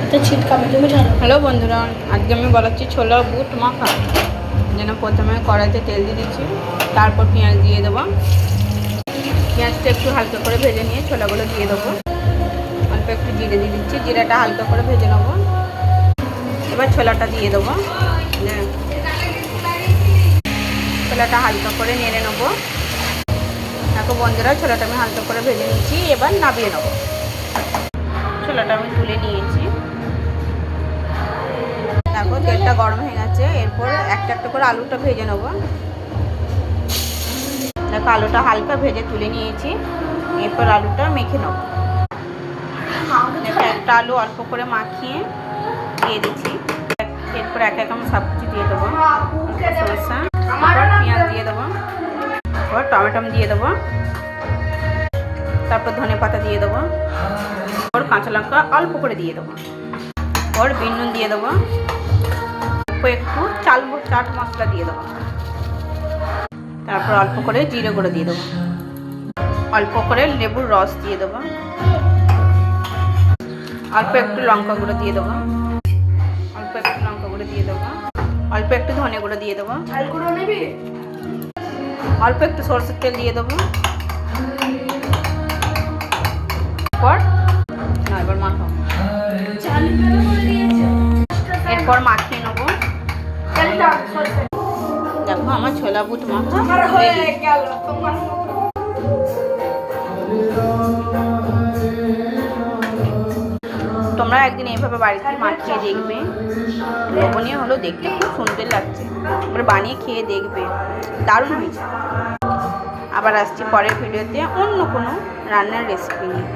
তো ছিটকাবে, তুমি ছাড়ো। হ্যালো বন্ধুরা, আজকে আমি বলাচ্ছি ছোলা বুট মাখা। যেন প্রথমে কড়াইতে তেল দিয়ে দিচ্ছি, তারপর পেঁয়াজ দিয়ে দেবো। পেঁয়াজটা একটু হালকা করে ভেজে নিয়ে ছোলাগুলো দিয়ে দেবো। অল্প একটু জিরে দিয়ে দিচ্ছি, জিরাটা হালকা করে ভেজে নেবো। এবার ছোলাটা দিয়ে দেবো। ছোলাটা হালকা করে নেড়ে নেবো। দেখো বন্ধুরা, ছোলাটা আমি হালকা করে ভেজে নিচ্ছি, এবার নামিয়ে নেবো। ছোলাটা আমি তুলে নিয়েছি। দেখো তেলটা গরম হয়ে গেছে, এরপর একটা একটা করে আলুটা ভেজে নেবো। দেখো আলুটা হালকা ভেজে তুলে নিয়েছি, এরপর আলুটা মেখে নেবো। দেখো একটা আলু অল্প করে মাখিয়ে দিয়ে দিচ্ছি। এরপর এক এক আমি সব কিছু দিয়ে দেবো। সরষা, পেঁয়াজ দিয়ে দেবো, তারপর টমেটো দিয়ে দেবো, তারপর ধনে পাতা দিয়ে দেবো, তারপর কাঁচা লঙ্কা অল্প করে দিয়ে দেবো, তারপর বিন নুন দিয়ে দেবো, একটু চাট মশলা দিয়ে দেবো, তারপর অল্প করে জিরে গুঁড়ো দিয়ে দেবো, অল্প করে লেবুর রস দিয়ে দেবো, অল্প একটু লঙ্কা গুঁড়ো দিয়ে দেবো, অল্প একটু লঙ্কা গুঁড়ো দিয়ে দেবো, অল্প একটু ধনে গুঁড়ো দিয়ে দেবো, অল্প একটু সরষের তেল দিয়ে দেবো। এবার মাখাবো। এরপর মাখিয়ে নেবো। দেখো আমার ছোলা বুট মাখা হয়ে গেল। তোমরা একদিন এইভাবে বাড়িতে মাখিয়ে দেখবে, লোভনীয় হলো, দেখতে খুব সুন্দর লাগছে। তোমরা বানিয়ে খেয়ে দেখবে, দারুণ হয়েছে। আবার আসছি পরের ভিডিওতে অন্য কোনো রান্নার রেসিপি নিয়ে।